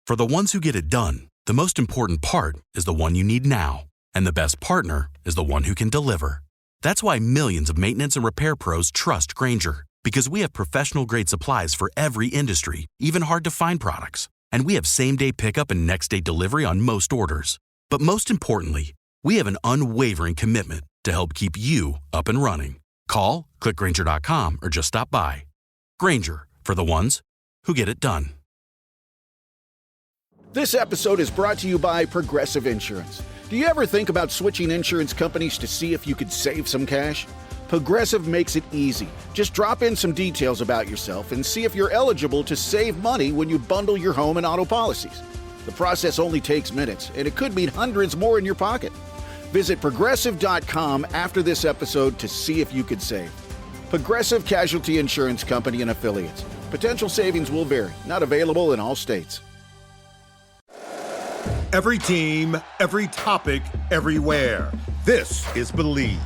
For the ones who get it done, the most important part is the one you need now. And the best partner is the one who can deliver. That's why millions of maintenance and repair pros trust Grainger, because we have professional-grade supplies for every industry, even hard-to-find products. And we have same-day pickup and next-day delivery on most orders. But most importantly, we have an unwavering commitment to help keep you up and running. Call, click Grainger.com, or just stop by. Grainger, for the ones who get it done. This episode is brought to you by Progressive Insurance. Do you ever think about switching insurance companies to see if you could save some cash? Progressive makes it easy. Just drop in some details about yourself and see if you're eligible to save money when you bundle your home and auto policies. The process only takes minutes, and it could mean hundreds more in your pocket. Visit Progressive.com after this episode to see if you could save. Progressive Casualty Insurance Company and Affiliates. Potential savings will vary. Not available in all states. Every team, every topic, everywhere. This is Believe.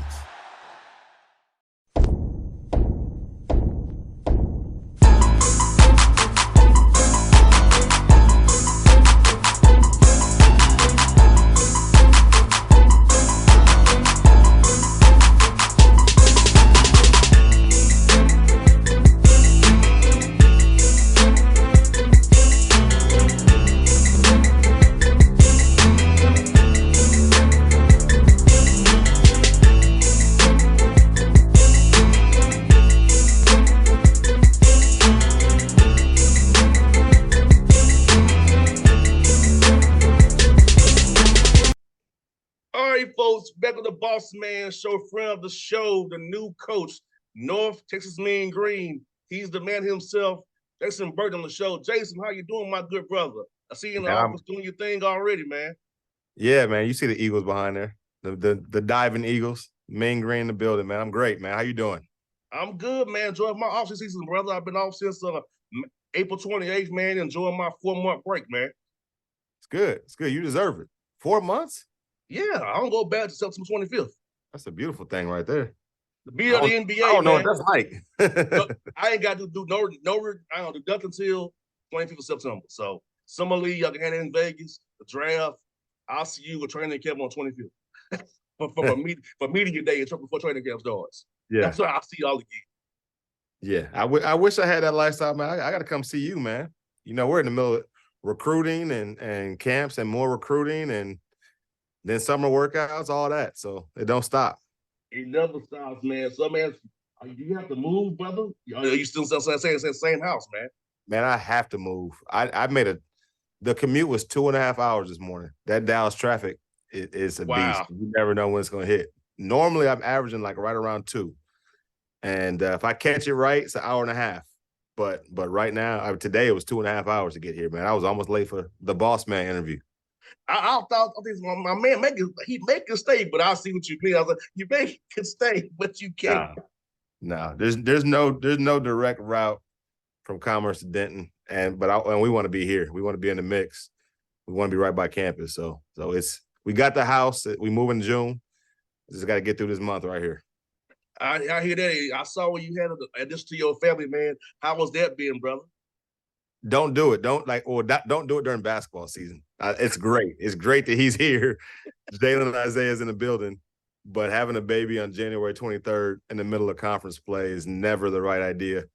Back with the Bossman show, friend of the show, the new coach, North Texas Mean Green. He's the man himself. Jason Burton on the show. Jason, how you doing, my good brother? I see you in the office doing your thing already, man. Yeah, man. You see the Eagles behind there, the diving Eagles. Mean Green in the building, man. I'm great, man. How you doing? I'm good, man. Enjoying my off season, brother. I've been off since April 28th, man. Enjoying my 4-month break, man. It's good. It's good. You deserve it. 4 months? Yeah, I don't go back to September 25th. That's a beautiful thing right there. The be of the NBA, I don't know man. what that's like. I ain't got to do no I don't do nothing until 25th of September. So Summer League, y'all can hand it in Vegas, the draft. I'll see you with training camp on 25th. for media day before training camp starts. Yeah. That's why I'll see y'all again. Yeah. I wish I had that lifestyle, man. I got to come see you, man. You know, we're in the middle of recruiting and camps and more recruiting and then summer workouts, all that. So it don't stop. It never stops, man. So, man, you have to move, brother? Are you still saying the same house, man? Man, I have to move. The commute was 2.5 hours this morning. That Dallas traffic is a beast. You never know when it's going to hit. Normally, I'm averaging like right around 2. And if I catch it right, it's an hour and a half. But right now, today it was 2.5 hours to get here, man. I was almost late for the Bossman interview. I thought my man make it stay, but I see what you mean. I was like, you make it stay, but you can't. No, there's no direct route from Commerce to Denton, and we want to be here. We want to be in the mix. We want to be right by campus. So we got the house. We move in June. Just got to get through this month right here. I hear that. I saw when you had this to your family, man. How was that being, brother? Don't do it. Don't do it during basketball season. It's great. It's great that he's here. Jalen and Isaiah's in the building, but having a baby on January 23rd in the middle of conference play is never the right idea.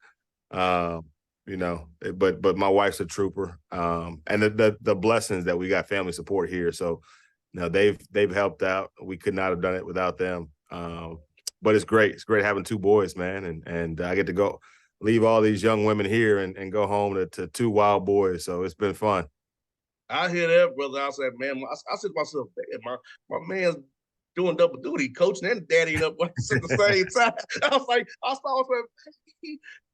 But my wife's a trooper. And the blessings that we got family support here. So, they've helped out. We could not have done it without them. But it's great. It's great having 2 boys, man. And I get to leave all these young women here and go home to 2 wild boys. So it's been fun. I hear that, brother. I said, man, I said to myself, man, my man's doing double duty, coaching and daddying up at the same time. I was like,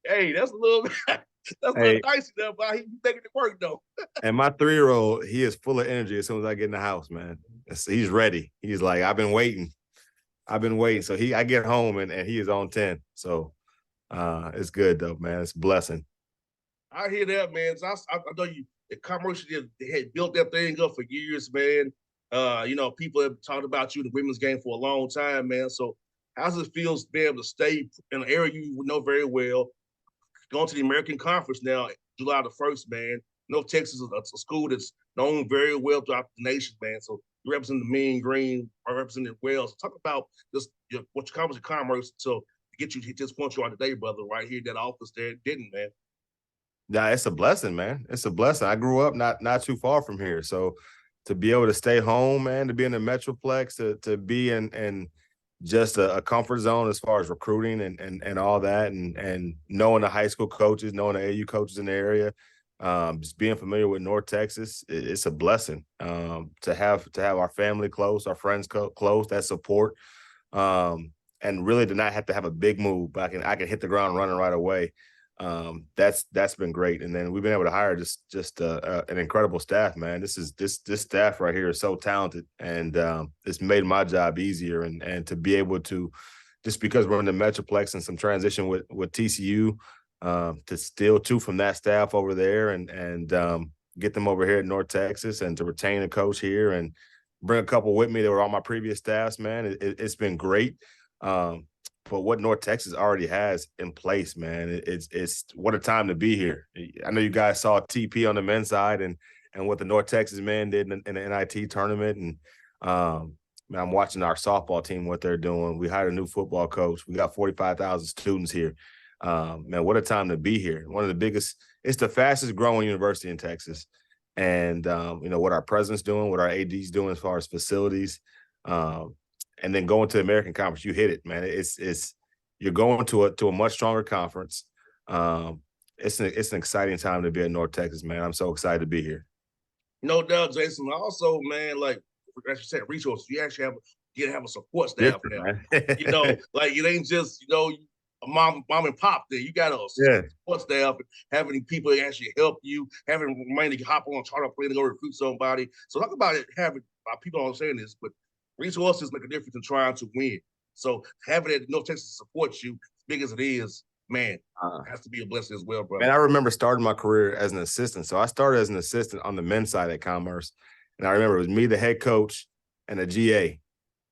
hey, that's a little dicey there, but he's making it work though. And my 3-year-old, he is full of energy as soon as I get in the house, man. He's ready. He's like, I've been waiting. So I get home and he is on 10. So it's good though, man. It's a blessing. I hear that, man. So I know you. The Commerce had built that thing up for years, man. People have talked about you in the women's game for a long time, man. So how does it feel to be able to stay in an area you know very well, going to the American Conference now, July the 1st, man? North Texas is a school that's known very well throughout the nation, man. So you represent the Mean Green, I represent it well. So talk about this, what your commerce and commerce to get you to this point you are today, brother, right here, that office there, didn't, man. Yeah, it's a blessing, man. It's a blessing. I grew up not too far from here. So to be able to stay home, man, to be in the Metroplex, to be in just a comfort zone as far as recruiting and all that, and knowing the high school coaches, knowing the AU coaches in the area, just being familiar with North Texas, it's a blessing. To have our family close, our friends close, that support, and really to not have to have a big move, but I can hit the ground running right away. That's been great. And then we've been able to hire just an incredible staff, man. This staff right here is so talented, and it's made my job easier. And to be able to, just because we're in the Metroplex and some transition with TCU, to steal two from that staff over there and get them over here at North Texas, and to retain a coach here and bring a couple with me that were on my previous staffs, man. It's been great. But what North Texas already has in place, man, it's what a time to be here. I know you guys saw TP on the men's side and what the North Texas men did in the NIT tournament. And man, I'm watching our softball team, what they're doing. We hired a new football coach. We got 45,000 students here. Man, what a time to be here. One of the biggest, it's the fastest growing university in Texas. And, what our president's doing, what our AD's doing as far as facilities, and then going to the American Conference, you hit it, man. It's you're going to a much stronger conference. It's an exciting time to be at North Texas, man. I'm so excited to be here. No doubt, Jason. Also, man, like as you said, resources. You actually have a support staff now. Like it ain't just a mom and pop there. You got a support staff, having people that actually help you, having money to hop on a charter plane to go recruit somebody. So talk about it. Having people aren't saying this, but resources make a difference in trying to win. So having that North Texas support you, as big as it is, man, has to be a blessing as well, bro. And I remember starting my career as an assistant. So I started as an assistant on the men's side at Commerce. And I remember it was me, the head coach, and a GA.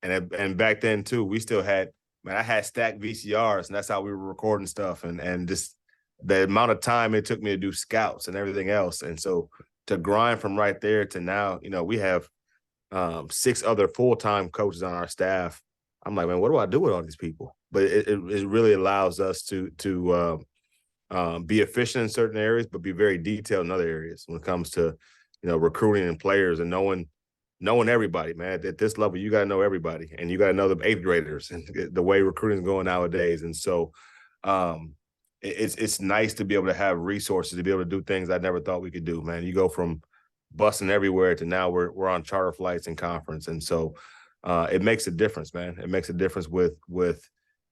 And back then, too, we still had, I had stacked VCRs, and that's how we were recording stuff. And just the amount of time it took me to do scouts and everything else. And so to grind from right there to now, we have 6 other full-time coaches on our staff. I'm like, man, what do I do with all these people? But it really allows us to be efficient in certain areas, but be very detailed in other areas when it comes to, recruiting and players and knowing everybody, man. At this level, you got to know everybody, and you got to know the 8th graders and the way recruiting is going nowadays. And so it's nice to be able to have resources to be able to do things I never thought we could do, man. You go from busing everywhere to now we're on charter flights and conference. And so it makes a difference, man. It makes a difference with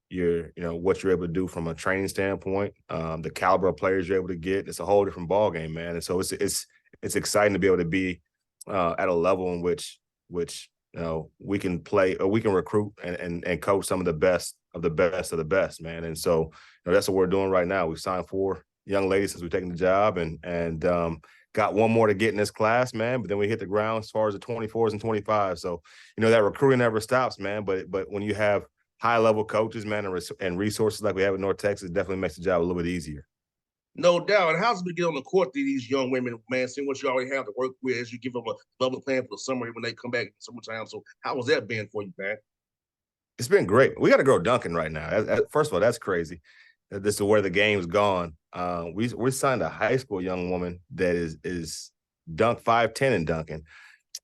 your, what you're able to do from a training standpoint, the caliber of players you're able to get. It's a whole different ball game, man. And so it's exciting to be able to be at a level in which we can play, or we can recruit and coach some of the best of the best, man. And so that's what we're doing right now. We've signed 4 young ladies since we've taken the job, and got 1 more to get in this class, man. But then we hit the ground as far as the 24s and 25s. So, that recruiting never stops, man. But when you have high-level coaches, man, and resources like we have in North Texas, it definitely makes the job a little bit easier. No doubt. And how's it been get on the court to these young women, man, seeing what you already have to work with as you give them a double plan for the summer when they come back in summertime? So how was that been for you, man? It's been great. We got a girl dunking right now. First of all, that's crazy. This is where the game's gone. We signed a high school young woman that is dunk 5'10" and dunking.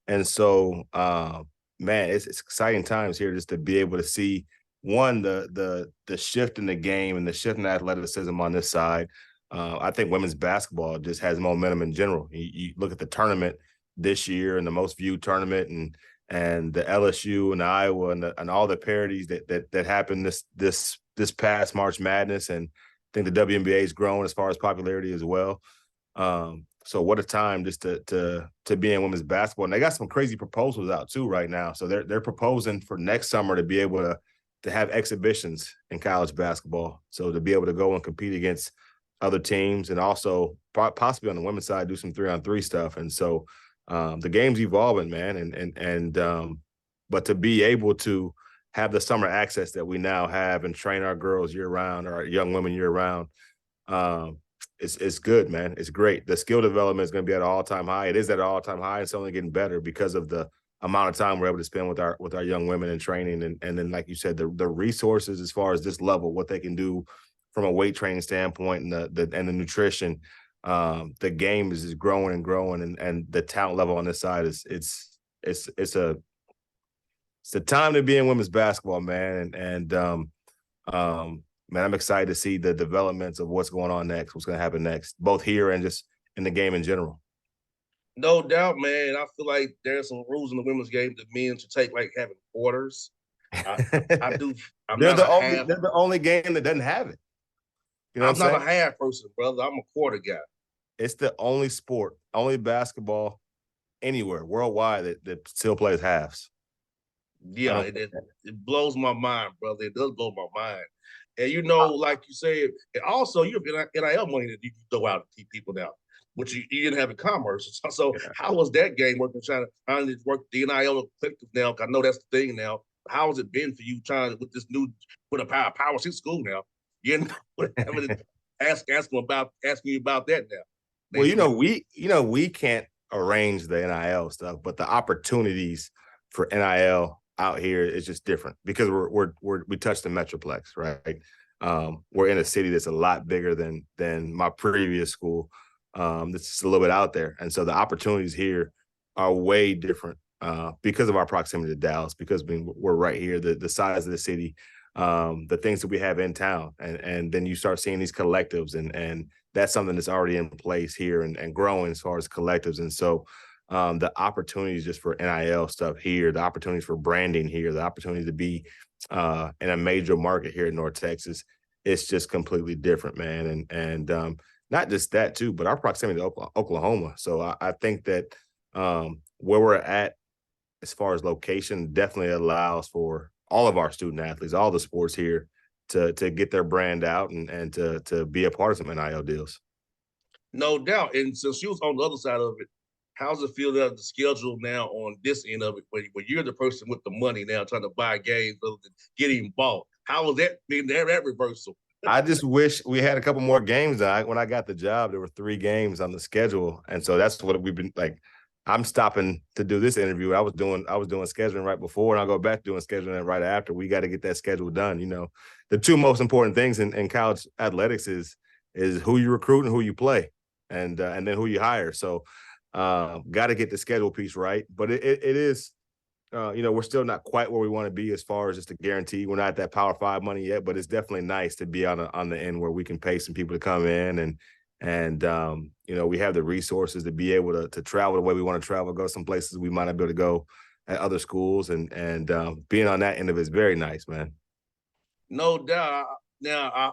And so, man, it's exciting times here just to be able to see, one, the shift in the game and the shift in athleticism on this side. I think women's basketball just has momentum in general. You look at the tournament this year and the most viewed tournament and the LSU and the Iowa and all the parodies that happened this past March Madness. And I think the WNBA has grown as far as popularity as well. So what a time just to be in women's basketball. And they got some crazy proposals out too right now. So they're proposing for next summer to be able to have exhibitions in college basketball. So to be able to go and compete against other teams, and also possibly on the women's side do some 3-on-3 stuff. And so the game's evolving, man. But to be able to have the summer access that we now have and train our girls year round, or our young women year round, it's good, man. It's great. The skill development is going to be at an all-time high. It is at an all-time high. It's only getting better because of the amount of time we're able to spend with our young women in training, and then, like you said, the resources as far as this level, what they can do from a weight training standpoint, and the nutrition. The game is just growing and growing, and the talent level on this side is it's a time to be in women's basketball, man. Man, I'm excited to see the developments of what's going on next, what's going to happen next, both here and just in the game in general. No doubt, man. I feel like there's some rules in the women's game that men should take, like having quarters. I do. They're the only game that doesn't have it. You know, I'm not a half person, brother. I'm a quarter guy. It's the only sport, only basketball anywhere worldwide that still plays halves. Yeah, it blows my mind, brother. It does blow my mind. And you know, like you said, and also you have NIL money that you can throw out to keep people down, which you didn't have in commerce. So how was that game working? Trying to work the NIL collective now? I know that's the thing now. How has it been for you trying with this new a power six school now? You know, asking you about that now. Well, we can't arrange the NIL stuff, but the opportunities for NIL out here is just different because we touch the Metroplex, right? We're in a city that's a lot bigger than my previous school. That's just a little bit out there, and so the opportunities here are way different because of our proximity to Dallas. Because we're right here, the size of the city, the things that we have in town, and then you start seeing these collectives, and that's something that's already in place here and growing as far as collectives, and so. The opportunities just for NIL stuff here, the opportunities for branding here, the opportunity to be in a major market here in North Texas, it's just completely different, man. And not just that too, but our proximity to Oklahoma. So I think that where we're at as far as location definitely allows for all of our student athletes, all the sports here to get their brand out and to be a part of some NIL deals. No doubt. And since you was on the other side of it, how's it feel that the schedule now on this end of it, when you're the person with the money now trying to buy games rather than getting bought? How was that being that reversal? I just wish we had a couple more games. When I got the job, there were 3 games on the schedule, and so that's what we've been like. I'm stopping to do this interview. I was doing scheduling right before, and I'll go back to doing scheduling right after. We got to get that schedule done. You know, the 2 most important things in college athletics is who you recruit and who you play, and then who you hire. So. Got to get the schedule piece right, but it is, we're still not quite where we want to be as far as just a guarantee. We're not at that Power 5 money yet, but it's definitely nice to be on the end where we can pay some people to come in and we have the resources to be able to travel the way we want to travel, go some places we might not be able to go at other schools, and being on that end of it is very nice, man. No doubt. Now I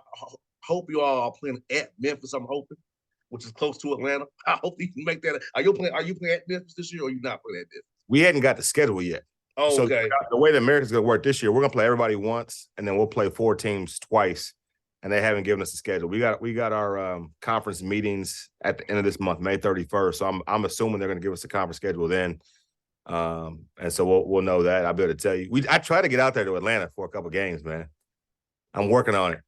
hope you all are playing at Memphis. I'm hoping, which is close to Atlanta. I hope you can make that. Are you playing at Memphis this year, or are you not playing at Memphis? We hadn't got the schedule yet. Oh, so okay. The way the American's going to work this year, we're going to play everybody once, and then we'll play 4 teams twice, and they haven't given us a schedule. We got our conference meetings at the end of this month, May 31st. So I'm assuming they're going to give us a conference schedule then, and so we'll know that. I'll be able to tell you. I try to get out there to Atlanta for a couple games, man. I'm working on it.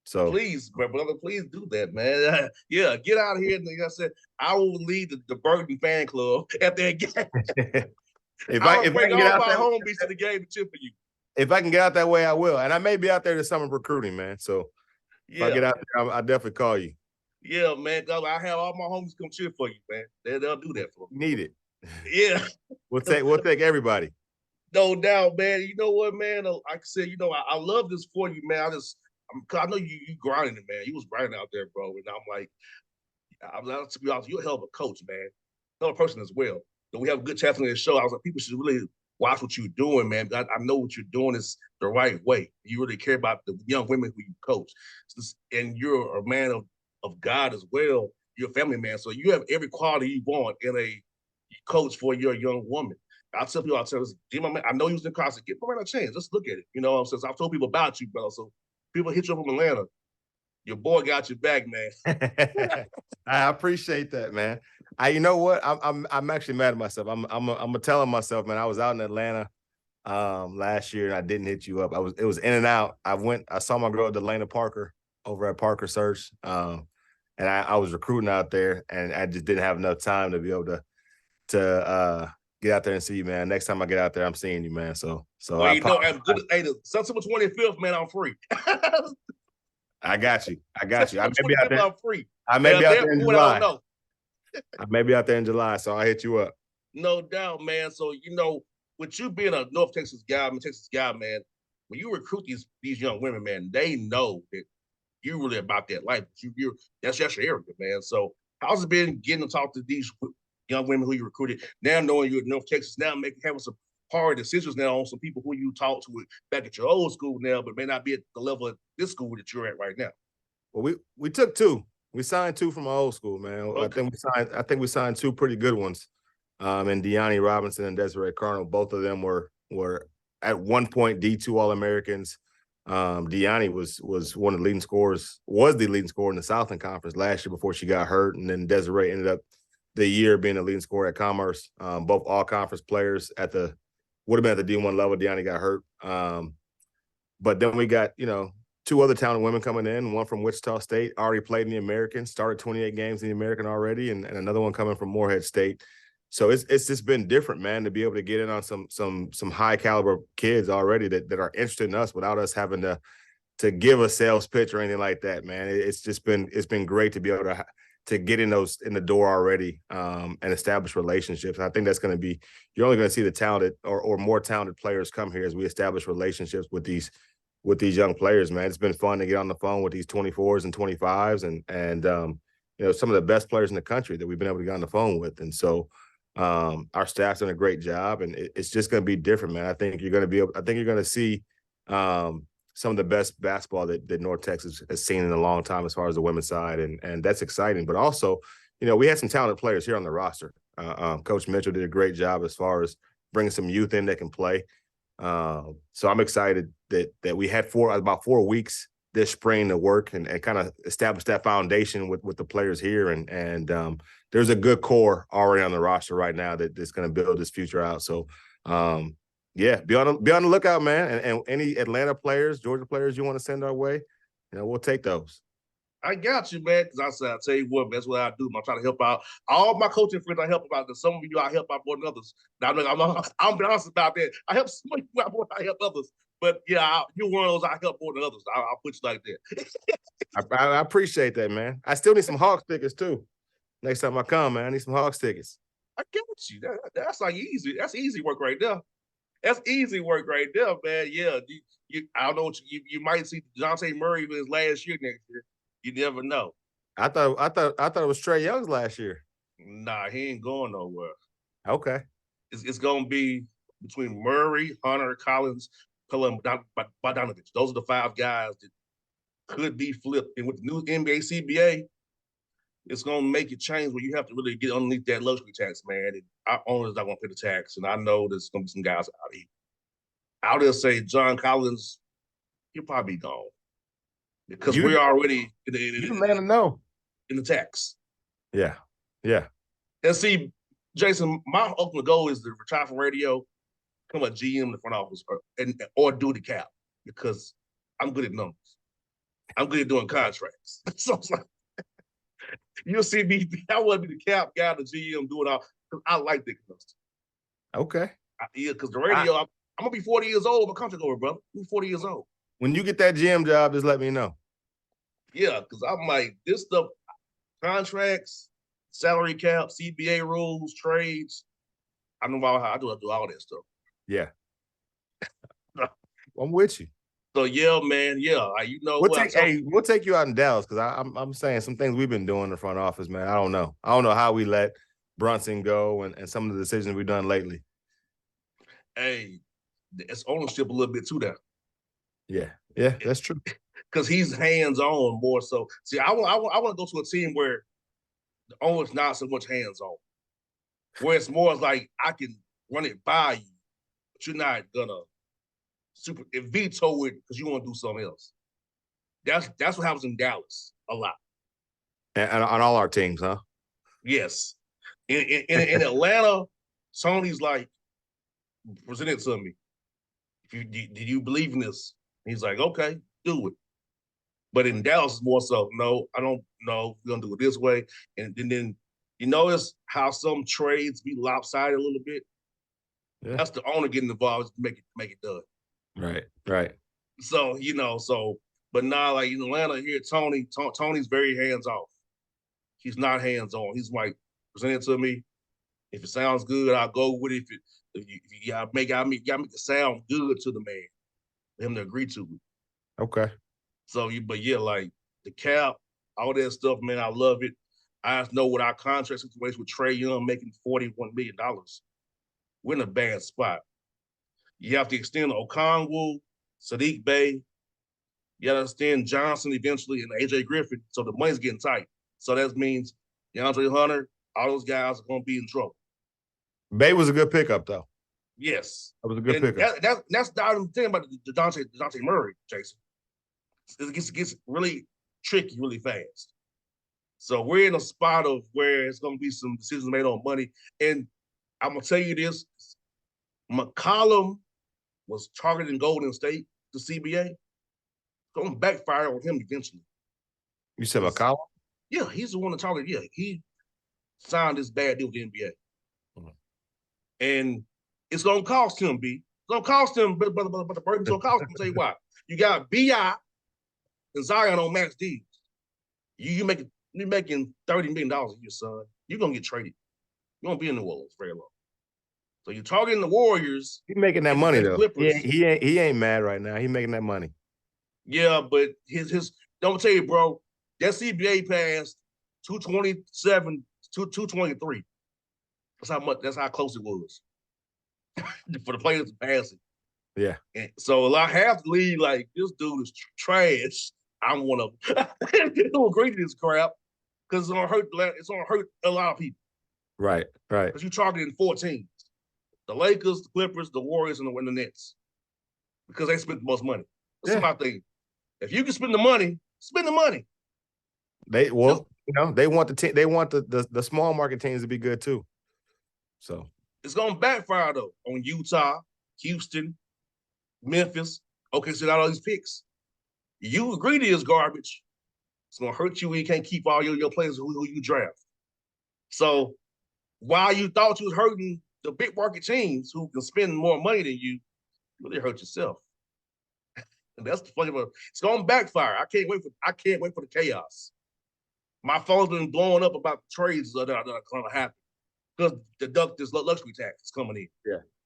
So please, brother, please do that, man. Yeah, get out here. And like I said, I will lead the Burton fan club at that game. if I can get out there, home beats to the game to cheer for you. If I can get out that way, I will. And I may be out there this summer recruiting, man. So if I get out there, I'll definitely call you. Yeah, man. I have all my homies come cheer for you, man. They'll do that for me. Need it. Yeah. We'll take everybody. No doubt, man. You know what, man? Like I said, I love this for you, man. I know you grinding it, man. You was grinding out there, bro. And I'm like, to be honest, you're a hell of a coach, man. Hell of a person as well. So we have a good chat on this show. I was like, people should really watch what you're doing, man. I know what you're doing is the right way. You really care about the young women who you coach. And you're a man of God as well. You're a family man. So you have every quality you want in a coach for your young woman. I tell people, I know you was in college. Give my man a chance. Let's look at it. Since I've told people about you, brother. So people hit you up from Atlanta. Your boy got your back, man. I appreciate that, man. You know what? I'm actually mad at myself. I'm telling myself, man. I was out in Atlanta last year and I didn't hit you up. It was in and out. I saw my girl Delana Parker over at Parker Search. and I was recruiting out there, and I just didn't have enough time to be able to get out there and see you, man. Next time I get out there, I'm seeing you, man. So well, you know, as good as September 25th, man, I'm free. I got you. I may September be out 25th, there. I'm free. I may be out there in July. I don't know. I may be out there in July, so I'll hit you up. No doubt, man. So, you know, with you being a North Texas guy, man, when you recruit these young women, man, they know that you're really about that life. That's just your area, man. So how's it been getting to talk to these young women who you recruited, now having North Texas, now having some hard decisions now on some people who you talked to back at your old school now, but may not be at the level of this school that you're at right now? Well, we took two. We signed two from our old school, man. Okay. I think we signed two pretty good ones. And Deani Robinson and Desiree Carnell, both of them were at one point D2 All-Americans. Deani was one of the leading scorers, was the leading scorer in the Southland Conference last year before she got hurt, and then Desiree ended up the year being the leading scorer at Commerce. Both all-conference players would have been at the D1 level. Deani got hurt. But then we got, you know, two other talented women coming in, one from Wichita State, already played in the American, started 28 games in the American already, and another one coming from Morehead State. So it's just been different, man, to be able to get in on some high caliber kids already that are interested in us without us having to give a sales pitch or anything like that, man. It's been great to be able to get in the door already and establish relationships. And I think that's going to be, you're only going to see the talented or more talented players come here as we establish relationships with these young players, man. It's been fun to get on the phone with these 24s and 25s and you know, some of the best players in the country that we've been able to get on the phone with. And so our staff's done a great job, and it's just going to be different, man. I think you're going to see some of the best basketball that North Texas has seen in a long time as far as the women's side, and that's exciting. But also, you know, we had some talented players here on the roster. Coach Mitchell did a great job as far as bringing some youth in that can play. So I'm excited that we had about 4 weeks this spring to work and kind of establish that foundation with the players here. And there's a good core already on the roster right now that's going to build this future out. So, yeah, be on the lookout, man. And any Atlanta players, Georgia players you want to send our way, you know, we'll take those. I got you, man. Because I said, I'll tell you what, that's what I do. I'm trying to help out all my coaching friends. I help out. Some of you I help out more than others. Now, I'm be honest about that. I help some of you out more than I help others. But yeah, you're one of those I help more than others. I'll put you like that. I appreciate that, man. I still need some Hawks tickets too. Next time I come, man, I need some Hawks tickets. I get you. That's like easy. That's easy work right there. That's easy work right there, man. Yeah, I don't know what you might see DeJounte Murray for his last year next year. You never know. I thought it was Trae Young's last year. Nah, he ain't going nowhere. Okay. It's gonna be between Murray, Hunter, Collins, Cullen, Bogdanovich. Those are the five guys that could be flipped. And with the new NBA CBA, it's gonna make it change where you have to really get underneath that luxury tax, man. And our owners not gonna pay the tax, and I know there's gonna be some guys out here. I'll just say John Collins, he'll probably be gone because we're already in the tax. Yeah. And see, Jason, my ultimate goal is to retire from radio, become a GM in the front office, or do the cap because I'm good at numbers. I'm good at doing contracts. So it's like, you'll see me. I want to be the cap guy, the GM, do it all because I like that kind of stuff. Okay. Yeah, because the radio, I'm gonna be 40 years old. My contract over, brother. I'm 40 years old. When you get that GM job, just let me know. Yeah, because I'm like this stuff, contracts, salary cap, CBA rules, trades. I know how I do all that stuff. Yeah. I'm with you. So yeah, man, yeah. We'll take you out in Dallas because I'm saying some things we've been doing in the front office, man. I don't know how we let Brunson go and some of the decisions we've done lately. Hey, it's ownership a little bit too there. Yeah, that's true. Because he's hands-on more so. See, I want to go to a team where the owner's not so much hands-on. Where it's more like I can run it by you, but you're not gonna veto it because you want to do something else. That's what happens in Dallas a lot. And on all our teams, huh? Yes. In Atlanta, Tony's like, present it to me. Did you believe in this? And he's like, okay, do it. But in Dallas, it's more so, no, I don't no, we're gonna do it this way. And then you notice how some trades be lopsided a little bit. Yeah. That's the owner getting involved to make it done. Right. So but now like in Atlanta here, Tony's very hands off. He's not hands on. He's like, present it to me. If it sounds good, I'll go with it. If you gotta make it sound good to the man, for him to agree to it. Okay. So but yeah, like the cap, all that stuff, man, I love it. I just know with our contract situation with Trae Young making $41 million, we're in a bad spot. You have to extend Okongwu, Sadiq Bey. You got to extend Johnson eventually and AJ Griffin. So the money's getting tight. So that means DeAndre Hunter, all those guys are going to be in trouble. Bay was a good pickup, though. Yes. That was a good pickup. That's the thing about the Dejounte Murray, Jason. It gets really tricky really fast. So we're in a spot of where it's going to be some decisions made on money. And I'm going to tell you this. McCollum was targeting Golden State, the CBA. It's going to backfire on him eventually. You said McCollum? Yeah, he's the one that targeted. Yeah, he signed this bad deal with the NBA. Mm-hmm. And it's going to cost him, B. It's going to cost him, but the Burton's going to cost him. I'll tell you why. You got B.I. and Zion on max deals. You're making $30 million a year, son. You're going to get traded. You won't be in New Orleans very long. So you're targeting the Warriors. He's making that money, though. He ain't mad right now. He's making that money. Yeah, but his don't tell you, bro, that CBA passed 227 to 223. That's how close it was for the players to pass it. Yeah. And so I have to leave like this dude is trash. I'm one of them. Don't agree to this crap because it's gonna hurt a lot of people. Right. Because you're targeting 4 teams. The Lakers, the Clippers, the Warriors, and the Nets. Because they spent the most money. That's my thing. If you can spend the money, spend the money. They want the small market teams to be good too. So it's gonna backfire though on Utah, Houston, Memphis. Okay, so got all these picks. You agree to this garbage. It's gonna hurt you when you can't keep all your players who you draft. So while you thought you was hurting the big market teams who can spend more money than you really hurt yourself. And that's the funny part. It's gonna backfire. I can't wait for the chaos. My phone's been blowing up about the trades that are gonna happen because deduct this luxury tax is coming in.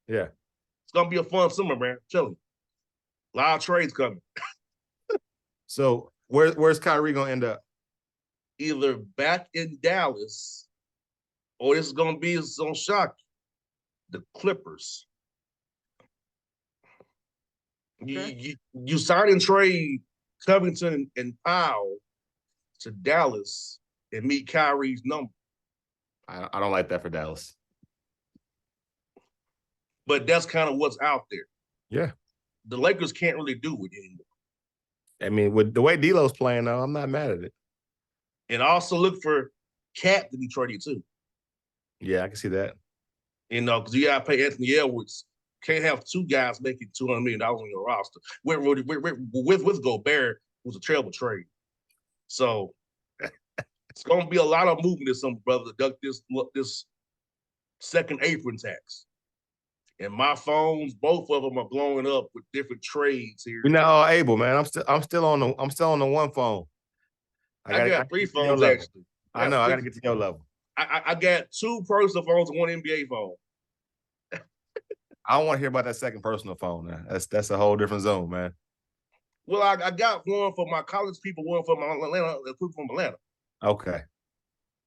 Yeah. It's gonna be a fun summer, man. I'm telling you. A lot of trades coming. So where's Kyrie gonna end up? Either back in Dallas, or this is gonna be some shock. The Clippers. Okay. You sign and trade Covington and Powell to Dallas and meet Kyrie's number. I don't like that for Dallas. But that's kind of what's out there. Yeah. The Lakers can't really do it anymore. I mean, with the way D'Lo's playing now, I'm not mad at it. And also look for Cat to be traded too. Yeah, I can see that. You know, because you got to pay Anthony Edwards. Can't have 2 guys making $200 million on your roster. With Gobert, who's a terrible trade. So it's going to be a lot of movement this summer, brother, to duck this second apron tax. And my phones, both of them are blowing up with different trades here. You're not able, man. I'm still on the one phone. I got 3 phones actually. I know. I got to get to your level. I got 2 personal phones and 1 NBA phone. I don't want to hear about that second personal phone, man. That's a whole different zone, man. Well, I got one for my college people, one for my people from Atlanta. Okay.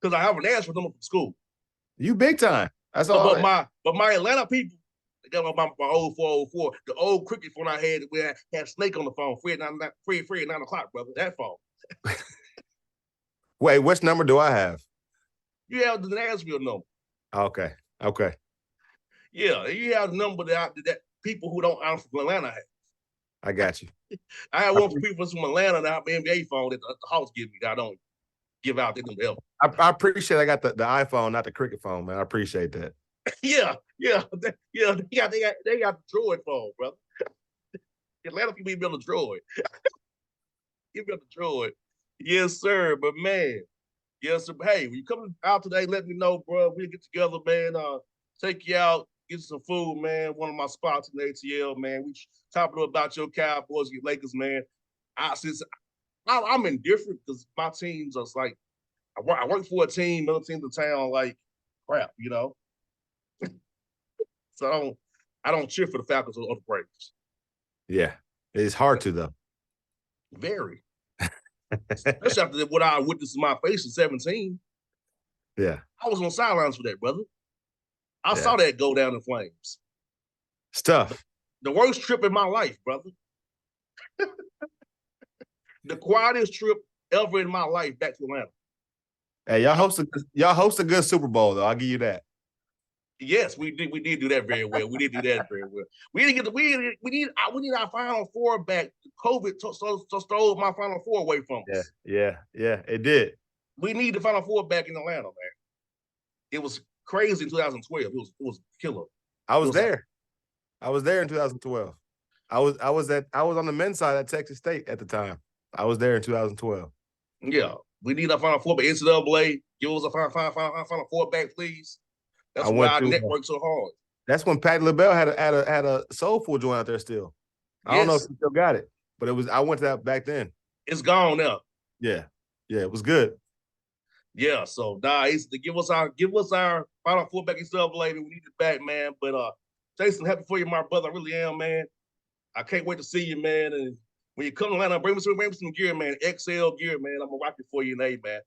Because I have an answer for them from school. You big time. That's all. But my Atlanta people, they got my old 404, the old cricket phone I had where I had Snake on the phone, free at 9 o'clock, brother. That phone. Wait, which number do I have? You have the Nashville number. Okay. Yeah, you have the number that people who don't answer from Atlanta have. I got you. I had one for people from Atlanta that have an NBA phone that the house give me that I don't give out. They don't help. I appreciate I got the iPhone, not the cricket phone, man. I appreciate that. Yeah. They got the Droid phone, brother. Atlanta people even on the Droid. Give me the Droid. Yes, sir. But man, yes, sir. Hey, when you come out today, let me know, bro. We'll get together, man. Take you out, get you some food, man. One of my spots in the ATL, man. We talking about your Cowboys, your Lakers, man. I'm indifferent because my teams are like I work for a team, other teams in town like crap, you know. So I don't cheer for the Falcons or the Braves. Yeah, it's hard to though. Very. Especially after what I witnessed in my face in 17. Yeah. I was on sidelines for that, brother. I saw that go down in flames. It's tough. The worst trip in my life, brother. The quietest trip ever in my life back to Atlanta. Hey, y'all host a good Super Bowl though. I'll give you that. Yes, we did. We did do that very well. We did do that very well. We didn't get the we need our Final Four back. COVID stole my Final Four away from us. Yeah. It did. We need the Final Four back in Atlanta, man. It was crazy in 2012. It was killer. I was there. I was there in 2012. I was on the men's side at Texas State at the time. I was there in 2012. Yeah, we need our Final Four, but NCAA, give us a Final Four back, please. That's why our network so hard. That's when Patty LaBelle had a soulful joint out there still. I don't know if he still got it, but I went to that back then. It's gone now. Yeah, it was good. Yeah, so it's to give us our Final Four back NCAA. We need it back, man. But Jason, happy for you, my brother. I really am, man. I can't wait to see you, man. And when you come to Atlanta, bring me some gear, man. XL gear, man. I'm gonna rock it for you, man.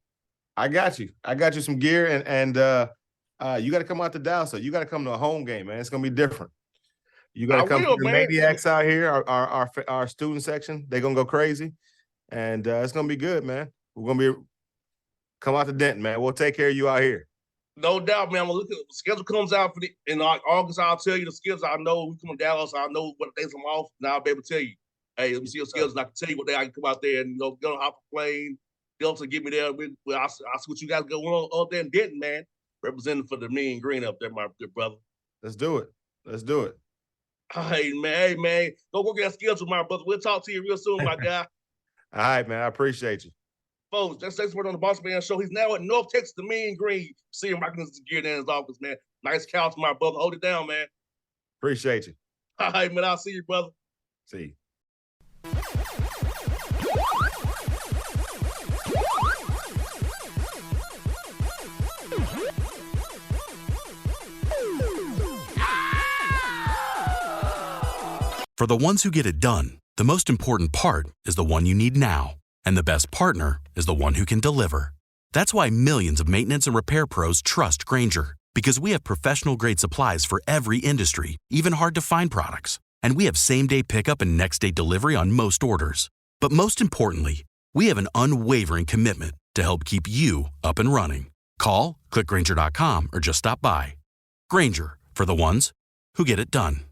I got you. I got you some gear, and you got to come out to Dallas. So you got to come to a home game, man. It's gonna be different. You got to come to the maniacs out here. Our student section, they're gonna go crazy, and it's gonna be good, man. We're gonna come out to Denton, man. We'll take care of you out here. No doubt, man. I'm gonna look at the schedule comes out in August. I'll tell you the schedules. I know we come to Dallas. I know what days I'm off. Now I'll be able to tell you. Hey, let me see your schedules. And I can tell you what day I can come out there and go hop a plane. Delta get me there. I'll see what you guys going on up there in Denton, man. Representing for the mean green up there, my good brother. Let's do it. Hey, man. Go work that schedule, my brother. We'll talk to you real soon, my guy. All right, man. I appreciate you. Folks, that's Jason Burton on the Bossman Show. He's now at North Texas, the mean green. See him rocking his gear down in his office, man. Nice couch, my brother. Hold it down, man. Appreciate you. All right, man. I'll see you, brother. See you. For the ones who get it done, the most important part is the one you need now. And the best partner is the one who can deliver. That's why millions of maintenance and repair pros trust Grainger, because we have professional-grade supplies for every industry, even hard-to-find products. And we have same-day pickup and next-day delivery on most orders. But most importantly, we have an unwavering commitment to help keep you up and running. Call, click Grainger.com, or just stop by. Grainger, for the ones who get it done.